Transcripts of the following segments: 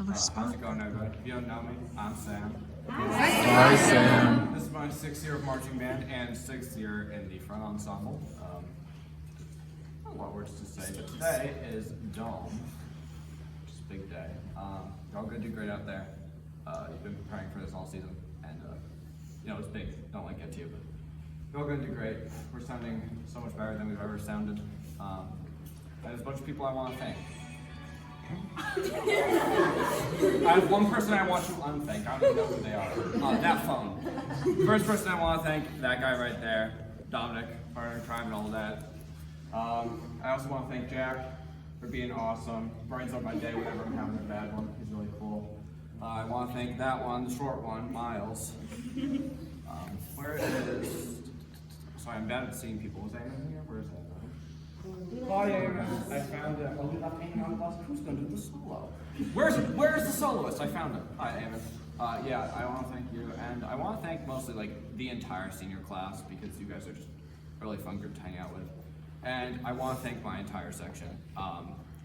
How's it going, everybody? If you don't know me, I'm Sam. Hi, Sam. This is my 6th year of marching band and 6th year in the front ensemble. Not a lot of words to say, but today is Dome, which is a big day. You're all gonna do great out there. You've been preparing for this all season, and you know it's big. Don't let it get to you, but you're all gonna do great. We're sounding so much better than we've ever sounded. And there's a bunch of people I want to thank. I have one person I want to unthank. I don't even know who they are. That phone. First person I want to thank, that guy right there, Dominic, partner in crime and all that. I also want to thank Jack for being awesome. Brightens up my day whenever I'm having a bad one. He's really cool. I want to thank that one, the short one, Miles. Where is? Sorry, I'm bad at seeing people. Was Eamon here? Where is that? Oh yeah, I found it. Oh, we left hanging on the bus. Who's gonna do the solo? Where's the soloist? I found him. Hi, Eamon. Yeah, I want to thank you, and I want to thank mostly like the entire senior class because you guys are just a really fun group to hang out with. And I want to thank my entire section,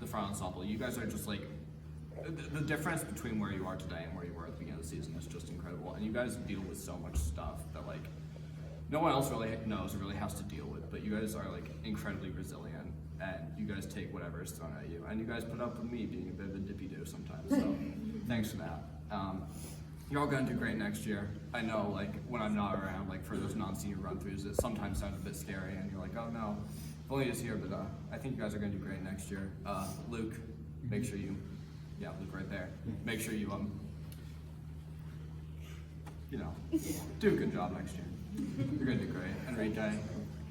the front ensemble. You guys are just like the difference between where you are today and where you were at the beginning of the season is just incredible. And you guys deal with so much stuff that like no one else really knows or really has to deal with, but you guys are like incredibly resilient, and you guys take whatever is thrown at you, and you guys put up with me being a bit of a dippy-doo sometimes, so thanks for that. You're all gonna do great next year. I know like when I'm not around, like for those non-senior run-throughs, it sometimes sounds a bit scary, and you're like, oh no, if only he's here, but I think you guys are gonna do great next year. Luke, make sure you, yeah, Luke right there, make sure you, you know, do a good job next year. You're gonna do great. Enrique,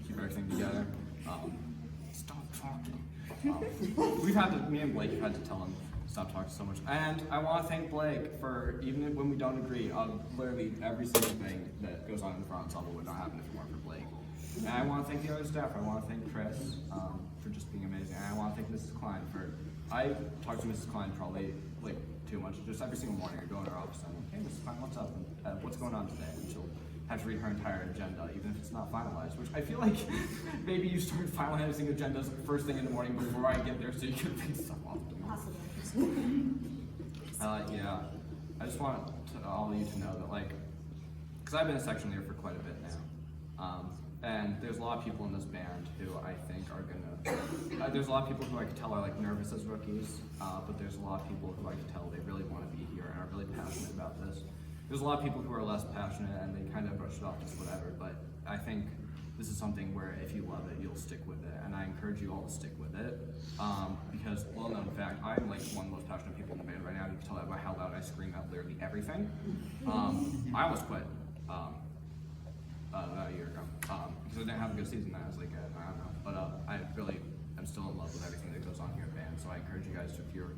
keep everything together. Stop talking. Me and Blake have had to tell him stop talking so much. And I want to thank Blake for, even when we don't agree on literally every single thing that goes on in the front ensemble would not happen if it weren't for Blake. And I want to thank the other staff. I want to thank Chris for just being amazing. And I want to thank Mrs. Klein for, I talk to Mrs. Klein probably like too much. Just every single morning I go in her office and I'm like, hey Mrs. Klein, what's up? And, what's going on today? And she'll have to read her entire agenda, even if it's not finalized, which I feel like maybe you start finalizing agendas first thing in the morning before I get there so you can read stuff off to me. Yeah, I just want all of you to know that, like, because I've been a section leader for quite a bit now, and there's a lot of people in this band who I think are gonna, there's a lot of people who I could tell are like nervous as rookies, but there's a lot of people who I could tell they really want to be here and are really passionate about this. There's a lot of people who are less passionate and they kind of brush it off as whatever, but I think this is something where if you love it, you'll stick with it, and I encourage you all to stick with it, because, well known fact, I'm like one of the most passionate people in the band right now. You can tell that by how loud I scream out literally everything. I almost quit about a year ago, because I didn't have a good season. I was like, I don't know, but I really am still in love with everything that goes on here at band, so I encourage you guys to, if you're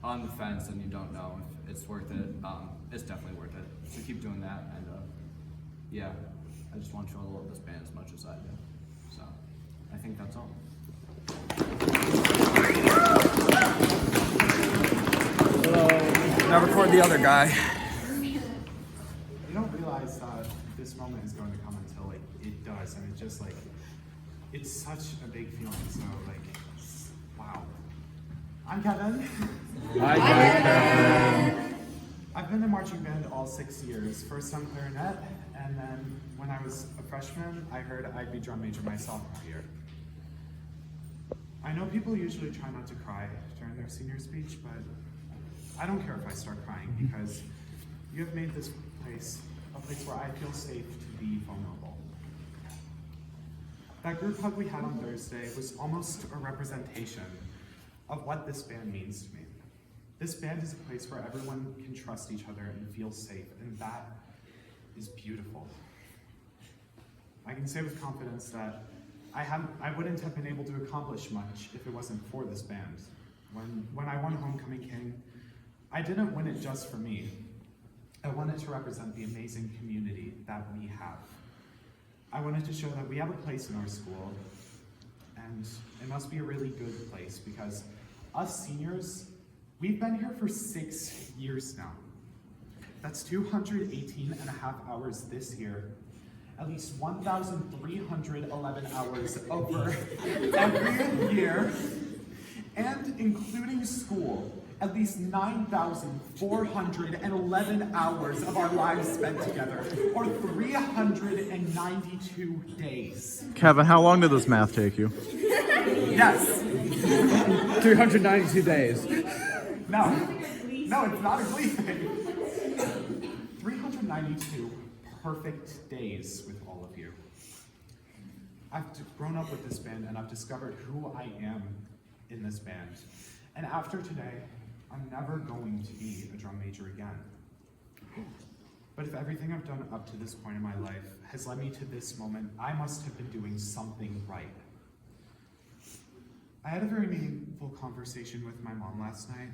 on the fence and you don't know if it's worth it, it's definitely worth it. So keep doing that, and yeah, I just want you all to love this band as much as I do. So I think that's all. Hello. Now record the other guy. You don't realize this moment is going to come until like it does, and it's just like it's such a big feeling. So like, wow. I'm Kevin. Hi, Kevin. I've been in marching band all 6 years. First on clarinet, and then when I was a freshman, I heard I'd be drum major my sophomore year. I know people usually try not to cry during their senior speech, but I don't care if I start crying because you have made this place a place where I feel safe to be vulnerable. That group hug we had on Thursday was almost a representation of what this band means to me. This band is a place where everyone can trust each other and feel safe, and that is beautiful. I can say with confidence that I wouldn't have been able to accomplish much if it wasn't for this band. When I won Homecoming King, I didn't win it just for me. I wanted to represent the amazing community that we have. I wanted to show that we have a place in our school, and it must be a really good place because us seniors, we've been here for 6 years now. That's 218 and a half hours this year, at least 1,311 hours over every year, and including school, at least 9,411 hours of our lives spent together, or 392 days. Kevin, how long did this math take you? Yes. 392 days. No, it's not a glee thing. 392 perfect days with all of you. I've grown up with this band and I've discovered who I am in this band. And after today, I'm never going to be a drum major again. But if everything I've done up to this point in my life has led me to this moment, I must have been doing something right. I had a very meaningful conversation with my mom last night,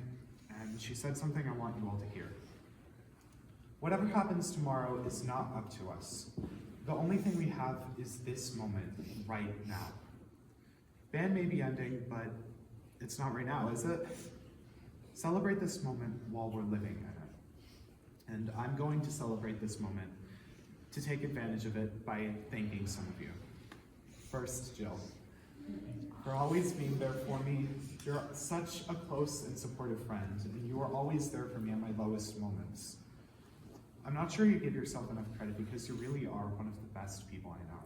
and she said something I want you all to hear. Whatever happens tomorrow is not up to us. The only thing we have is this moment, right now. Band may be ending, but it's not right now, is it? Celebrate this moment while we're living in it. And I'm going to celebrate this moment to take advantage of it by thanking some of you. First, Jill, for always being there for me. You're such a close and supportive friend, and you are always there for me at my lowest moments. I'm not sure you give yourself enough credit because you really are one of the best people I know.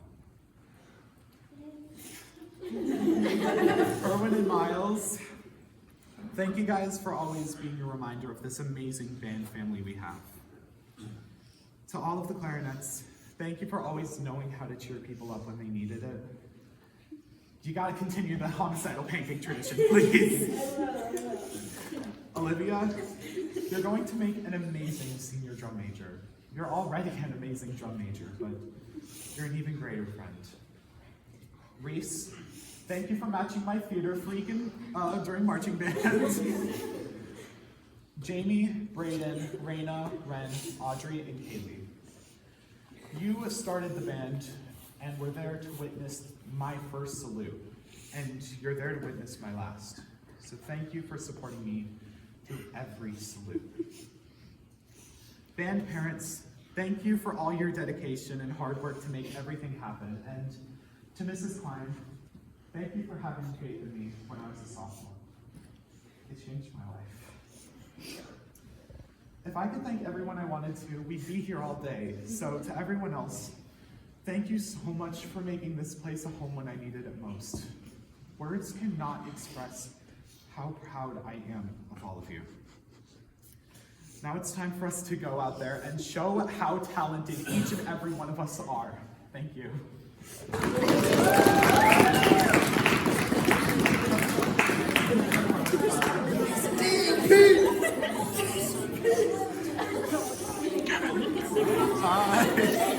Erwin and Miles, thank you guys for always being a reminder of this amazing band family we have. To all of the clarinets, thank you for always knowing how to cheer people up when they needed it. You gotta continue the homicidal pancake tradition, please. Olivia, you're going to make an amazing senior drum major. You're already an amazing drum major, but you're an even greater friend. Reese, thank you for matching my theater freak during marching band. Jamie, Brayden, Raina, Ren, Audrey, and Kaylee. You started the band and were there to witness my first salute, and you're there to witness my last. So thank you for supporting me through every salute. Band parents, thank you for all your dedication and hard work to make everything happen. And to Mrs. Klein, thank you for having faith in me when I was a sophomore. It changed my life. If I could thank everyone I wanted to, we'd be here all day. So to everyone else, thank you so much for making this place a home when I needed it most. Words cannot express how proud I am of all of you. Now it's time for us to go out there and show how talented each and every one of us are. Thank you. Hi.